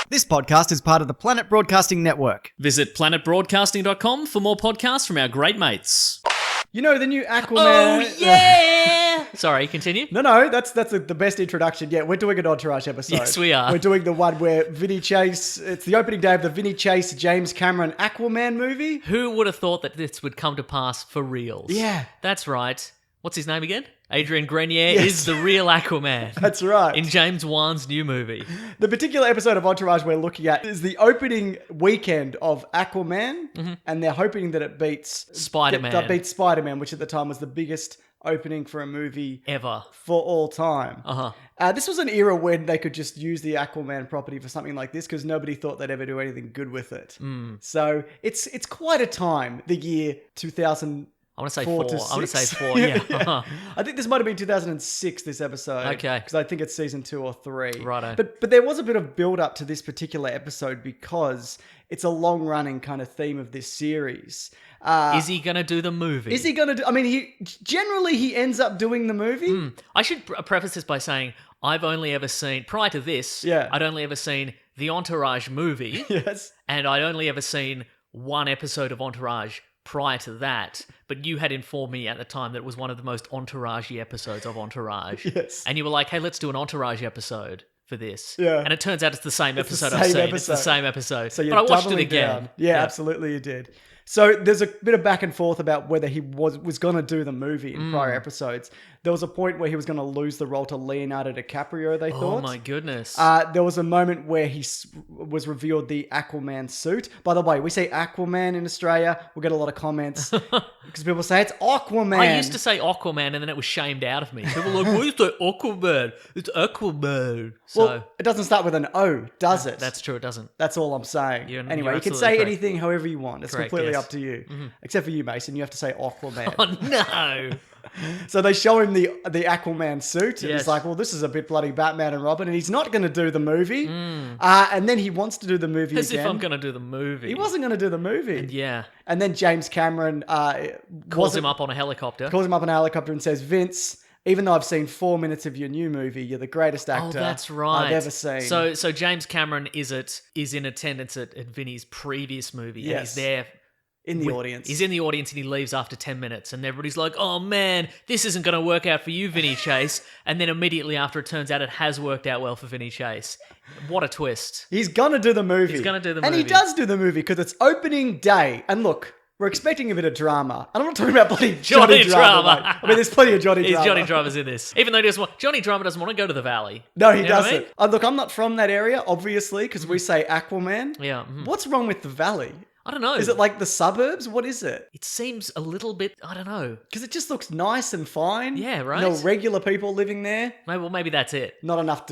This podcast is part of the Planet Broadcasting Network. Visit planetbroadcasting.com for more podcasts from our great mates. You know the new Aquaman... Oh, yeah! Sorry, continue. No, that's the best introduction yet. We're doing an Entourage episode. Yes, we are. We're doing the one where Vinny Chase... It's the opening day of the Vinny Chase, James Cameron Aquaman movie. Who would have thought that this would come to pass for reals? Yeah. That's right. What's his name again? Adrian Grenier Yes. is the real Aquaman. That's right. In James Wan's new movie. The particular episode of Entourage we're looking at is the opening weekend of Aquaman, and they're hoping that it beats... Spider-Man. That beats Spider-Man, which at the time was the biggest opening for a movie... Ever. For all time. Uh-huh. This was an era when they could just use the Aquaman property for something like this because nobody thought they'd ever do anything good with it. So it's quite a time, the year 2000... I want to say 4 four. to I want to 6. say 4, yeah. Uh-huh. I think this might have been 2006, this episode. Okay. Because I think it's season 2 or 3. Righto. But there was a bit of build up to this particular episode because it's a long running kind of theme of this series. Is he going to do the movie? Is he going to do... I mean, he ends up doing the movie. I should preface this by saying I've only ever seen, prior to this, I'd only ever seen the Entourage movie. Yes. And I'd only ever seen one episode of Entourage prior to that, but you had informed me at the time that it was one of the most entourage-y episodes of Entourage. Yes. And you were like, hey, let's do an Entourage episode for this. Yeah. And it turns out it's the same episode the I've same seen. episode. It's the same episode. So but I watched it doubling again. down. Yeah, absolutely you did. So there's a bit of back and forth about whether he was going to do the movie in prior episodes. There was a point where he was going to lose the role to Leonardo DiCaprio, they thought. Oh my goodness. There was a moment where he was revealed the Aquaman suit. By the way, we say Aquaman in Australia. We'll get a lot of comments because people say it's Aquaman. I used to say Aquaman and then it was shamed out of me. People were like, why is that Aquaman? It's Aquaman. So, well, it doesn't start with an O, does it? That's true, it doesn't. That's all I'm saying. You're Anyway, you can absolutely say correct. anything however you want. It's Correct, completely yes. up to you. Except for you, Mason. You have to say Aquaman. Oh no. So they show him the Aquaman suit, and Yes. he's like, well, this is a bit bloody Batman and Robin, and he's not going to do the movie. And then he wants to do the movie As again. if I'm going to do the movie. He wasn't going to do the movie. Yeah. And then James Cameron Calls him up on a helicopter. calls him up on a helicopter and says, Vince, even though I've seen 4 minutes of your new movie, you're the greatest actor Oh, that's right. I've ever seen. So James Cameron is in attendance at Vinny's previous movie. And Yes. he's there. in the audience. He's in the audience and he leaves after 10 minutes. And everybody's like, oh man, this isn't going to work out for you, Vinny Chase. And then immediately after it turns out it has worked out well for Vinny Chase. What a twist. He's going to do the movie. He's gonna do the And he movie. does do the movie because it's opening day. And look, we're expecting a bit of drama. And I'm not talking about bloody Johnny Johnny Drama. Drama. mate. I mean, there's plenty of Johnny He's Drama. Johnny Drama's in this. Even though Johnny Drama doesn't want to go to the Valley. No, he You know what I doesn't. mean? Look, I'm not from that area, obviously, because we say Aquaman. Yeah. What's wrong with the valley? I don't know. Is it like the suburbs? What is it? It seems a little bit, I don't know. Because it just looks nice and fine. Yeah, right? No regular people living there. Maybe that's it. Not enough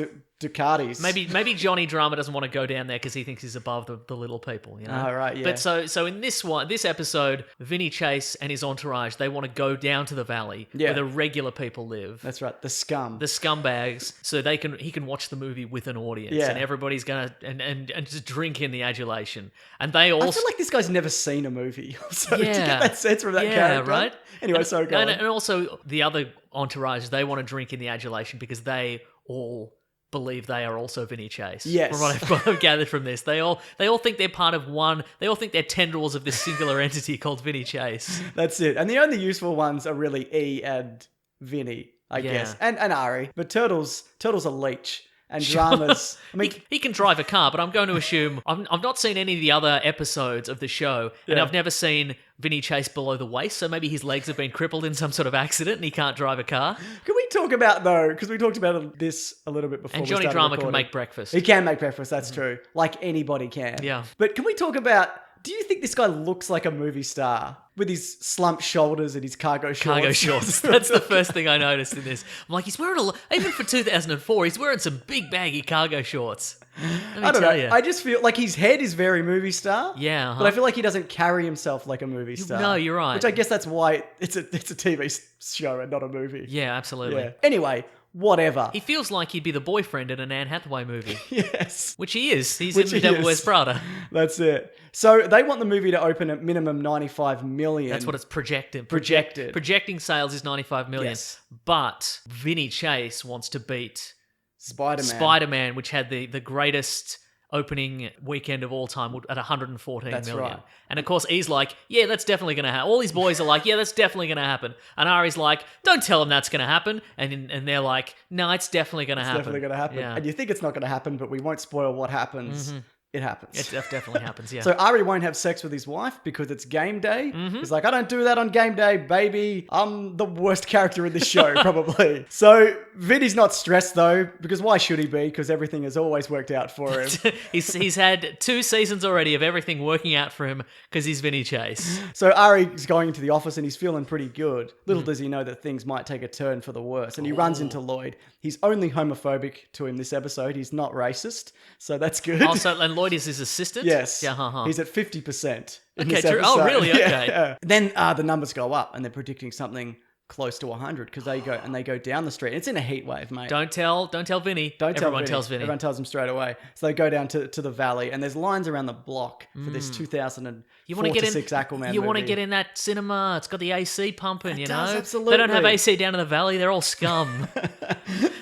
Ducatis. Maybe Johnny Drama doesn't want to go down there because he thinks he's above the little people, you know? Oh, right, yeah. But so in this episode, Vinny Chase and his entourage, they want to go down to the valley where the regular people live. That's right, the scum. The scumbags, so he can watch the movie with an audience, Yeah. and everybody's gonna and just drink in the adulation, and they all. I feel like this guy's never seen a movie. So to Yeah. get that sense from that character. right. Anyway, so go on. And also the other entourage, they want to drink in the adulation because they all believe they are also Vinny Chase. Yes. From what I've gathered from this, they all think they're part of one. They all think they're tendrils of this singular entity called Vinny Chase. That's it. And the only useful ones are really E and Vinny, I guess. And Ari. But Turtle's a leech. And Drama's... I mean, he can drive a car, but I'm going to assume I've not seen any of the other episodes of the show, and I've never seen Vinny Chase below the waist, so maybe his legs have been crippled in some sort of accident and he can't drive a car. can we talk about, though, because we talked about this a little bit before And we Johnny started Drama recording. can make breakfast. He can make breakfast, that's true. Like anybody can. Yeah. But can we talk about... Do you think this guy looks like a movie star with his slumped shoulders and his cargo shorts? Cargo shorts. That's the first thing I noticed in this. I'm like, he's wearing even for 2004, he's wearing some big baggy cargo shorts. Let me I don't know. tell you. I just feel like his head is very movie star. Yeah, uh-huh. But I feel like he doesn't carry himself like a movie star. No, you're right. Which I guess that's why it's a TV show and not a movie. Yeah, absolutely. Yeah. Anyway, whatever. He feels like he'd be the boyfriend in an Anne Hathaway movie. Yes. Which he is. He's Which in The he Devil is. Wears Prada. That's it. So they want the movie to open at minimum 95 million. That's what it's projected. Projected. Projecting sales is 95 million. Yes. But Vinny Chase wants to beat Spider-Man. Spider-Man, which had the greatest opening weekend of all time at 114 That's million. right. And of course, E's like, yeah, that's definitely going to happen. All these boys are like, yeah, that's definitely going to happen. And Ari's like, don't tell them that's going to happen. And they're like, no, it's definitely going to happen. Definitely going to happen. Yeah. And you think it's not going to happen, but we won't spoil what happens. It happens. It definitely happens, yeah. So Ari won't have sex with his wife because it's game day. Mm-hmm. He's like, I don't do that on game day, baby. I'm the worst character in this show, probably. So Vinny's not stressed though, because why should he be? Because everything has always worked out for him. he's had 2 seasons already of everything working out for him because he's Vinny Chase. So Ari's going into the office and he's feeling pretty good. Little does he know that things might take a turn for the worse. And he runs into Lloyd. He's only homophobic to him this episode. He's not racist. So that's good. Also, and Lloyd is his assistant? Yes. Yeah, He's at 50%. In Okay, this true. Oh, episode. really? Okay. Yeah. Then the numbers go up and they're predicting something close to 100 because they go down the street. It's in a heat wave, mate. Don't tell Vinny. Everyone tells Vinny. Everyone tells him straight away. So they go down to the valley and there's lines around the block for this 2004 to 6 Aquaman You want to movie. get in that cinema. It's got the AC pumping, you know? does, absolutely. They don't have AC down in the valley. They're all scum.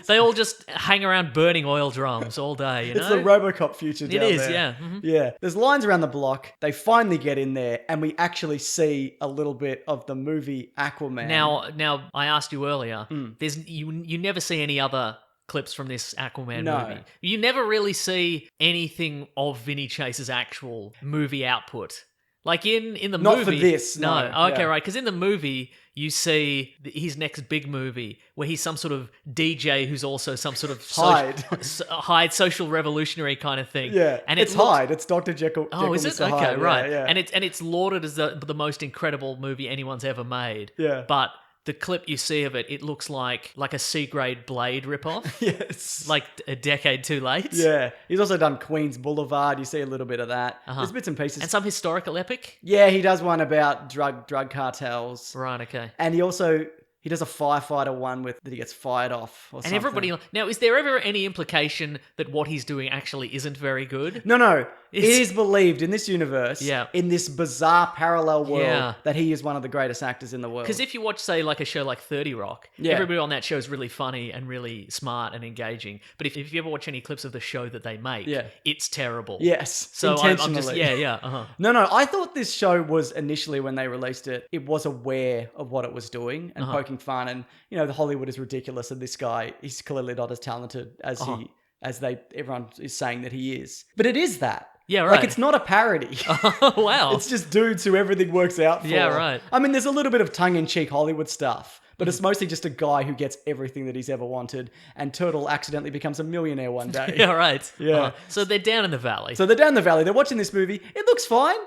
They all just hang around burning oil drums all day, you know? It's the RoboCop future down It is, there. yeah. Mhm. Yeah. There's lines around the block. They finally get in there and we actually see a little bit of the movie Aquaman. Now, I asked you earlier, there's you never see any other clips from this Aquaman No. movie. You never really see anything of Vinny Chase's actual movie output. Like in the Not movie. for this, no. Okay, Yeah. right. Because in the movie, you see his next big movie where he's some sort of DJ who's also some sort of Hyde social revolutionary kind of thing. Yeah. And it's Hyde. It's Dr. Jekyll. Oh, is it? Mr. Okay, Hyde. right. Yeah. And it's lauded as the most incredible movie anyone's ever made. Yeah. But the clip you see of it looks like a C-grade Blade ripoff. Yes. Like a decade too late. Yeah. He's also done Queens Boulevard. You see a little bit of that. There's bits and pieces. And some historical epic. Yeah, he does one about drug cartels. Right, okay. And he does a firefighter one that he gets fired off or something. And everybody... Now, is there ever any implication that what he's doing actually isn't very good? No. It is believed in this universe, Yeah. in this bizarre parallel world, Yeah. that he is one of the greatest actors in the world. Because if you watch, say, like a show like 30 Rock, Yeah. everybody on that show is really funny and really smart and engaging. But if you ever watch any clips of the show that they make, Yeah. it's terrible. Yes, So intentionally. I'm just... Yeah, uh-huh. No, I thought this show was initially, when they released it, it was aware of what it was doing and poking fun. And, you know, the Hollywood is ridiculous and this guy, he's clearly not as talented as everyone is saying that he is. But it is that. Yeah, right. Like, it's not a parody. Oh, wow. It's just dudes who everything works out for. Yeah, right. I mean, there's a little bit of tongue-in-cheek Hollywood stuff, but it's mostly just a guy who gets everything that he's ever wanted, and Turtle accidentally becomes a millionaire one day. Yeah, right. Yeah. So they're down in the valley. So they're down the valley. They're watching this movie. It looks fine.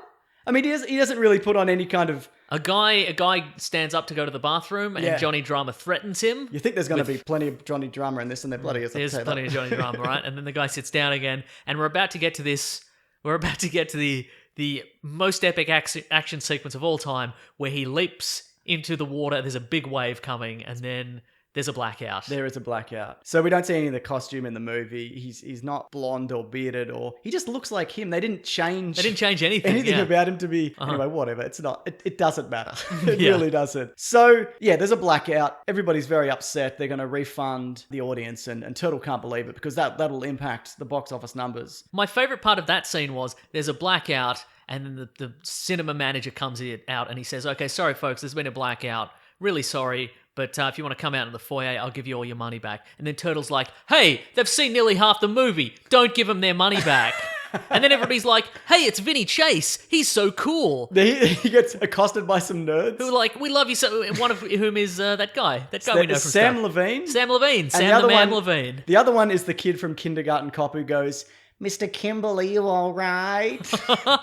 I mean, he doesn't really put on any kind of... A guy stands up to go to the bathroom, and Yeah. Johnny Drama threatens him. You think there's going to be plenty of Johnny Drama in this, and there bloody is. There's plenty of Johnny Drama, right? And then the guy sits down again, and we're about to get to this. We're about to get to the most epic action sequence of all time, where he leaps into the water. There's a big wave coming, and then there's a blackout. There is a blackout. So we don't see any of the costume in the movie. He's not blonde or bearded, or he just looks like him. They didn't change anything yeah. about him to be... Anyway, whatever. It's not... It doesn't matter. It Yeah. really doesn't. So, yeah, there's a blackout. Everybody's very upset. They're going to refund the audience, and Turtle can't believe it because that'll impact the box office numbers. My favorite part of that scene was there's a blackout, and then the cinema manager comes out and he says, "Okay, sorry folks, there's been a blackout. Really sorry. But if you want to come out in the foyer, I'll give you all your money back." And then Turtle's like, "Hey, they've seen nearly half the movie. Don't give them their money back." And then everybody's like, "Hey, it's Vinny Chase. He's so cool." He gets accosted by some nerds. Who are like, "We love you so." One of whom is that guy. That guy we know from Sam stuff. Levine. Sam Levine. And Sam the Man Levine. The other one is the kid from Kindergarten Cop who goes, "Mr. Kimberly, you all right?"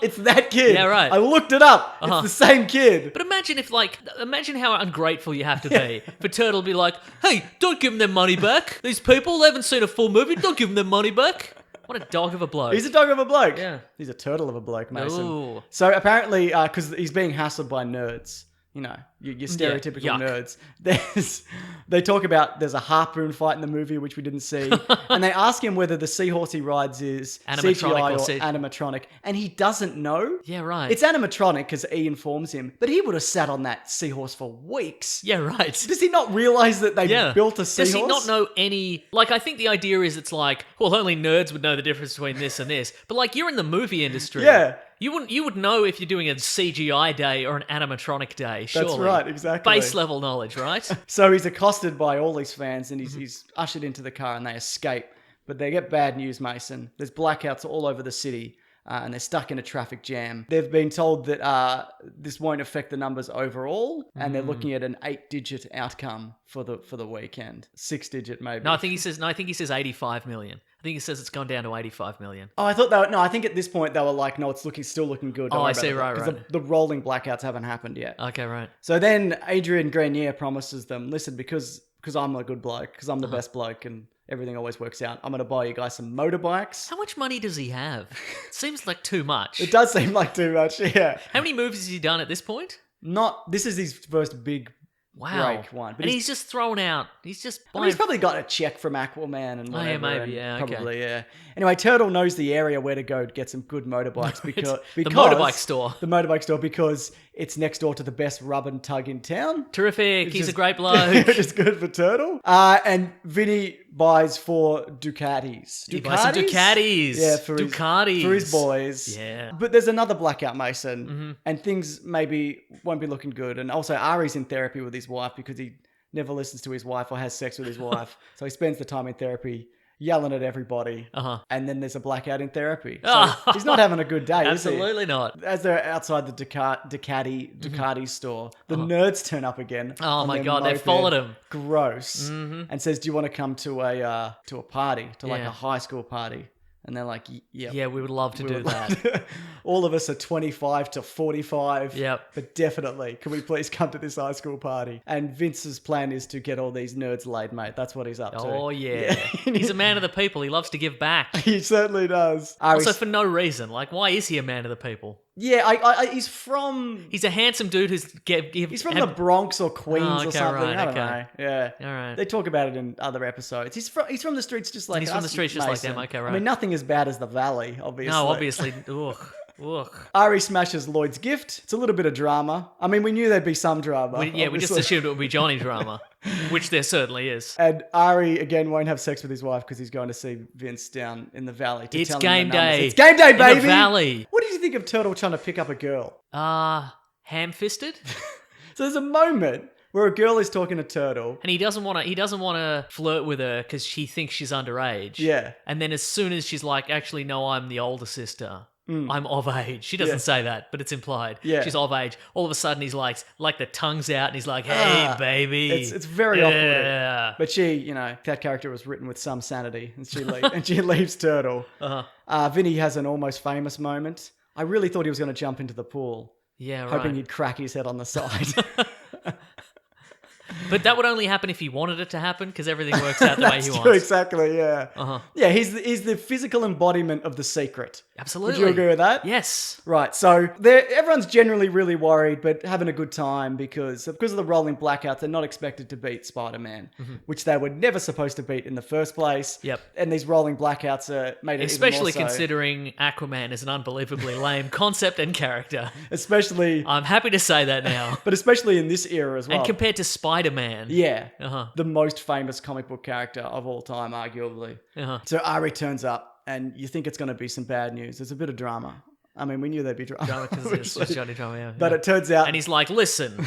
It's that kid. Yeah, right. I looked it up. It's the same kid. But imagine how ungrateful you have to be for Turtle to be like, "Hey, don't give them their money back. These people, they haven't seen a full movie. Don't give them their money back." What a dog of a bloke. He's a dog of a bloke. Yeah. He's a turtle of a bloke, Mason. Ooh. So apparently, because he's being hassled by nerds. your stereotypical yuck. nerds. They talk about there's a harpoon fight in the movie, which we didn't see. And they ask him whether the seahorse he rides is Animatronic CGI or or animatronic. And he doesn't know. Yeah, right. It's animatronic because E informs him. But he would have sat on that seahorse for weeks. Yeah, right. Does he not realize that they built a seahorse? Does he not know any... Like, I think the idea is it's like, well, only nerds would know the difference between this and this. But, like, you're in the movie industry. Yeah. You would know if you're doing a CGI day or an animatronic day, surely. That's right, exactly. Base level knowledge, right? So he's accosted by all these fans and he's ushered into the car and they escape. But they get bad news, Mason. There's blackouts all over the city. And they're stuck in a traffic jam. They've been told that this won't affect the numbers overall, and they're looking at an 8-digit outcome for the weekend. 6-digit maybe. No, I think he says 85 million. I think he says it's gone down to 85 million. Oh, I thought that. No, I think at this point they were like, no, it's still looking good. Oh, I see, right. Because the rolling blackouts haven't happened yet. Okay, right. So then Adrian Grenier promises them, listen, because I'm a good bloke, because I'm the best bloke, and everything always works out. I'm going to buy you guys some motorbikes. How much money does he have? Seems like too much. It does seem like too much, yeah. How many movies has he done at this point? This is his first big break one. But and he's just thrown out. He's just buying... he's probably got a check from Aquaman and whatever. Oh, yeah, maybe, yeah, okay. Probably, yeah. Anyway, Turtle knows the area where to go to get some good motorbikes because the motorbike store. The motorbike store, because it's next door to the best rub and tug in town. Terrific. He's a great bloke. Which is good for Turtle. And Vinny buys 4 Ducatis. He buys some Ducatis. Yeah, for his boys. Yeah. But there's another blackout, Mason, and things maybe won't be looking good. And also Ari's in therapy with his wife because he never listens to his wife or has sex with his wife. So he spends the time in therapy yelling at everybody. And then there's a blackout in therapy. So he's not having a good day, is he? Absolutely not. As they're outside the Ducati store, the nerds turn up again. Oh my God, they've followed him. Gross. And says, do you want to come to a party, like a high school party? And they're like, yep. Yeah, we would love to do that. All of us are 25 to 45. Yep. But definitely, can we please come to this high school party? And Vince's plan is to get all these nerds laid, mate. That's what he's up to. Oh, yeah. He's a man of the people. He loves to give back. He certainly does. Also, for no reason. Like, why is he a man of the people? Yeah, he's from... He's a handsome dude who's... He's from the Bronx or Queens or something. Right, I don't know. Yeah. All right. They talk about it in other episodes. He's from the streets just like us. He's from the streets just like them. Okay, right. I mean, nothing as bad as the Valley, obviously. No, obviously. Ugh. Ari smashes Lloyd's gift. It's a little bit of drama. I mean, we knew there'd be some drama. We just assumed it would be Johnny drama, which there certainly is. And Ari, again, won't have sex with his wife because he's going to see Vince down in the Valley. It's game day. It's game day, baby! In the Valley. What did you think of Turtle trying to pick up a girl? Ham-fisted? So there's a moment where a girl is talking to Turtle, and he doesn't want to flirt with her because she thinks she's underage. Yeah. And then as soon as she's like, actually, no, I'm the older sister. I'm of age. She doesn't say that, but it's implied. Yeah. She's of age. All of a sudden, he's like the tongue's out, and he's like, "Hey, baby." It's very awkward. But she, that character was written with some sanity, and she leaves Turtle. Vinny has an almost famous moment. I really thought he was going to jump into the pool. Yeah, right. Hoping he'd crack his head on the side. But that would only happen if he wanted it to happen, because everything works out the way he wants. True, exactly, yeah. Yeah, he's the physical embodiment of The Secret. Absolutely. Would you agree with that? Yes. Right, so everyone's generally really worried, but having a good time because of the rolling blackouts, they're not expected to beat Spider-Man, which they were never supposed to beat in the first place. Yep. And these rolling blackouts are made it especially even more so. Considering Aquaman is an unbelievably lame concept and character. Especially... I'm happy to say that now. But especially in this era as well. And compared to Spider-Man. Yeah. The most famous comic book character of all time, arguably. So Ari turns up, and you think it's going to be some bad news. There's a bit of drama. I mean, we knew there'd be drama. Drama because it's just Johnny Drama, yeah. But it turns out... And he's like, listen,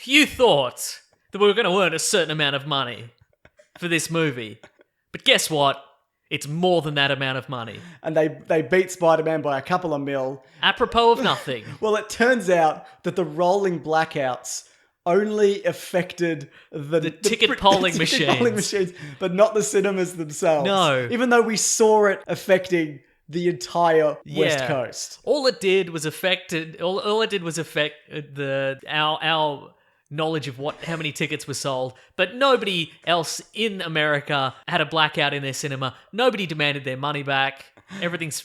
you thought that we were going to earn a certain amount of money for this movie. But guess what? It's more than that amount of money. And they beat Spider-Man by a couple of mil. Apropos of nothing. Well, it turns out that the rolling blackouts only affected the ticket polling machines, but not the cinemas themselves. No. Even though we saw it affecting the entire West Coast. All it did was affect our knowledge of how many tickets were sold, but nobody else in America had a blackout in their cinema. Nobody demanded their money back. Everything's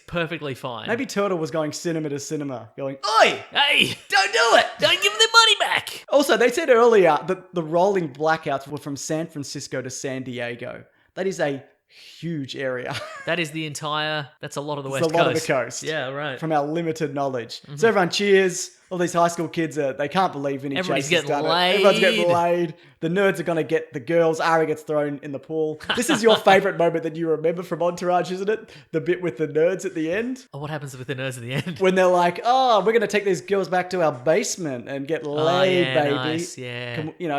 perfectly fine. Maybe Turtle was going cinema to cinema, going, "Oi, Hey, don't do it!" don't give them their money back. Also, they said earlier that the rolling blackouts were from San Francisco to San Diego. That is a huge area. That is that's a lot of the West It's Coast. a lot of the coast. Yeah, right. From our limited knowledge. So everyone cheers. All these high school kids, they can't believe Vinny Everybody's Chase has getting done laid. it. Everyone's getting laid. The nerds are going to get the girls. Ari gets thrown in the pool. This is your favourite moment that you remember from Entourage, isn't it? The bit with the nerds at the end. Oh, what happens with the nerds at the end? When they're like, oh, we're going to take these girls back to our basement and get laid, yeah, baby. nice, yeah.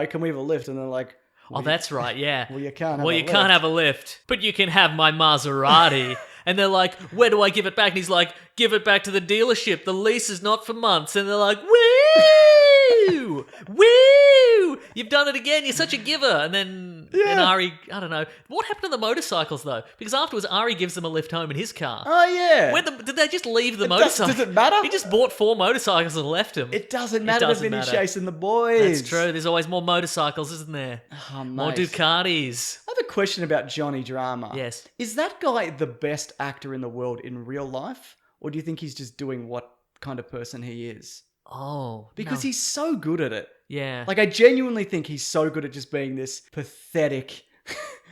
Can we have a lift? And they're like, Oh, that's right, yeah. Well, you can't have a lift, but you can have my Maserati. And they're like, where do I give it back? And he's like, give it back to the dealership. The lease is not for months. And they're like, woo! Woo! You've done it again. You're such a giver. And then Ari, I don't know. What happened to the motorcycles, though? Because afterwards, Ari gives them a lift home in his car. Oh, yeah. Did they just leave the motorcycles? Does it matter? He just bought 4 motorcycles and left them. It doesn't matter to Vinny Chase and the boys. That's true. There's always more motorcycles, isn't there? Oh, More mate. Ducatis. I have a question about Johnny Drama. Yes. Is that guy the best actor in the world in real life? Or do you think he's just doing what kind of person he is? Oh. Because no. he's so good at it. Yeah. Like, I genuinely think he's so good at just being this pathetic,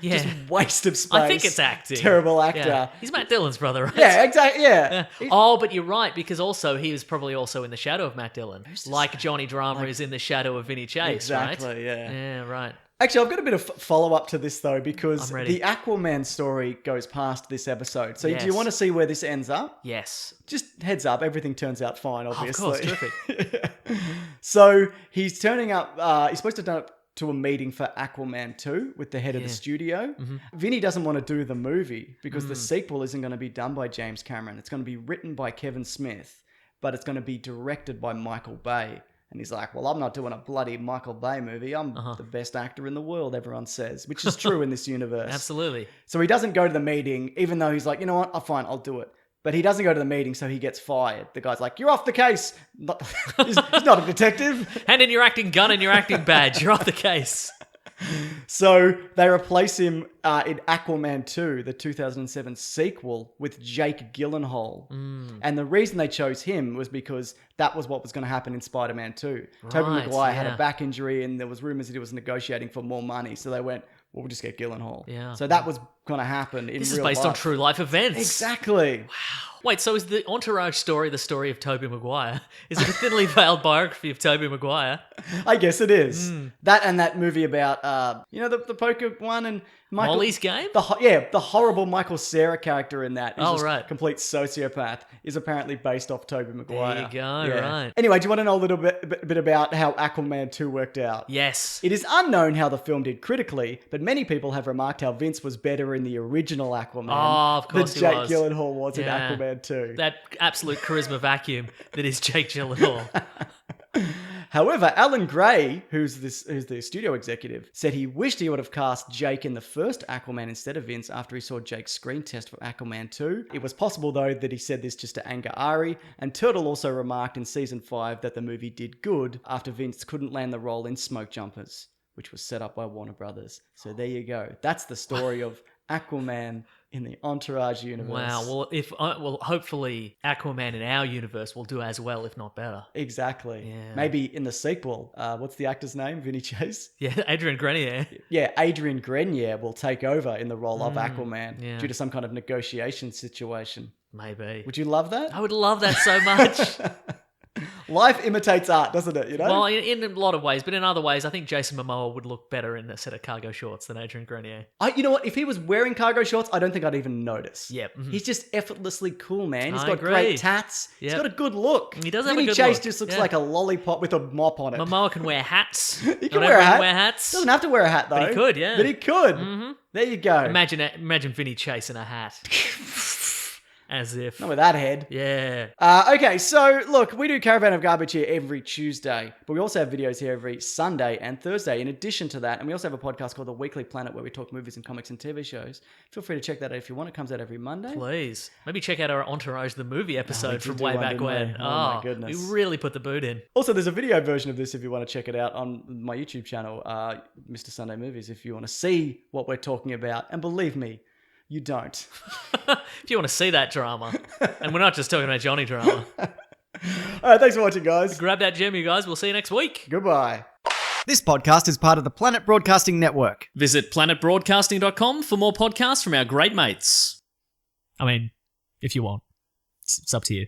Yeah. just waste of space. I think it's acting. Terrible actor. Yeah. He's Matt Dillon's brother, right? Yeah, exactly. Yeah. Oh, but you're right, because also he was probably also in the shadow of Matt Dillon. Like Johnny Drama is in the shadow of Vinny Chase, Exactly, right? yeah. Yeah, right. Actually, I've got a bit of follow-up to this, though, because I'm ready. the Aquaman story goes past this episode. So Yes. do you want to see where this ends up? Yes. Just heads up, everything turns out fine, obviously. Of course, terrific. So he's turning up, he's supposed to turn up to a meeting for Aquaman 2 with the head of the studio. Mm-hmm. Vinny doesn't want to do the movie because the sequel isn't going to be done by James Cameron. It's going to be written by Kevin Smith, but it's going to be directed by Michael Bay. And he's like, well, I'm not doing a bloody Michael Bay movie. I'm the best actor in the world, everyone says, which is true in this universe. Absolutely. So he doesn't go to the meeting, even though he's like, you know what? Fine, I'll do it. But he doesn't go to the meeting, so he gets fired. The guy's like, you're off the case. He's not a detective. Hand in your acting gun and your acting badge. You're off the case. So they replace him in Aquaman 2, the 2007 sequel, with Jake Gyllenhaal. And the reason they chose him was because that was what was going to happen in Spider-Man 2. Tobey Right, Maguire had yeah. a back injury and there was rumors that he was negotiating for more money. So they went, well, we'll just get Gyllenhaal. Yeah. So that was going to happen in This is real based life. on true life events. Exactly. Wait, so is the Entourage story the story of Tobey Maguire? Is it a thinly veiled biography of Tobey Maguire? I guess it is. That and that movie about, the poker one and Michael... Molly's Game? The horrible Michael Cera character in that is Oh, just right. complete sociopath is apparently based off Tobey Maguire. There you go, right. Anyway, do you want to know a little bit about how Aquaman 2 worked out? Yes. It is unknown how the film did critically, but many people have remarked how Vince was better in the original Aquaman Oh, of course than he Jake was. Gyllenhaal was in Yeah. Aquaman 2. That absolute charisma vacuum that is Jake Gyllenhaal. However, Alan Gray, who's the studio executive, said he wished he would have cast Jake in the first Aquaman instead of Vince after he saw Jake's screen test for Aquaman 2. It was possible, though, that he said this just to anger Ari, and Turtle also remarked in Season 5 that the movie did good after Vince couldn't land the role in Smoke Jumpers, which was set up by Warner Brothers. So there you go. That's the story of Aquaman in the Entourage universe. Wow. Well, hopefully Aquaman in our universe will do as well, if not better. Exactly. Yeah. Maybe in the sequel, what's the actor's name? Vinny Chase? Yeah, Adrian Grenier. Yeah, Adrian Grenier will take over in the role of Aquaman yeah. due to some kind of negotiation situation. Maybe. Would you love that? I would love that so much. Life imitates art, doesn't it? You know? Well, in a lot of ways, but in other ways, I think Jason Momoa would look better in a set of cargo shorts than Adrian Grenier. You know what? If he was wearing cargo shorts, I don't think I'd even notice. Yep. Mhm. He's just effortlessly cool, man. He's I got agree. great tats. Yep. He's got a good look. He does have a Vinny good Chase look. just looks Yeah. like a lollipop with a mop on it. Momoa can wear hats. He can wear a hat. Wear hats. Doesn't have to wear a hat, though. But he could, yeah. But he could. Mm-hmm. There you go. Imagine Vinny Chase in a hat. As if. Not with that head. Yeah. Okay, so look, we do Caravan of Garbage here every Tuesday, but we also have videos here every Sunday and Thursday in addition to that, and we also have a podcast called The Weekly Planet where we talk movies and comics and TV shows. Feel free to check that out if you want. It comes out every Monday. Please. Maybe check out our Entourage the movie episode did from do way one, back didn't when. we? Oh my goodness. We really put the boot in. Also, there's a video version of this if you want to check it out on my YouTube channel, Mr. Sunday Movies, if you want to see what we're talking about. And believe me, you don't. If you want to see that drama, and we're not just talking about Johnny drama. All right, thanks for watching, guys. Grab that gem, you guys. We'll see you next week. Goodbye. This podcast is part of the Planet Broadcasting Network. Visit planetbroadcasting.com for more podcasts from our great mates. I mean, if you want. It's up to you.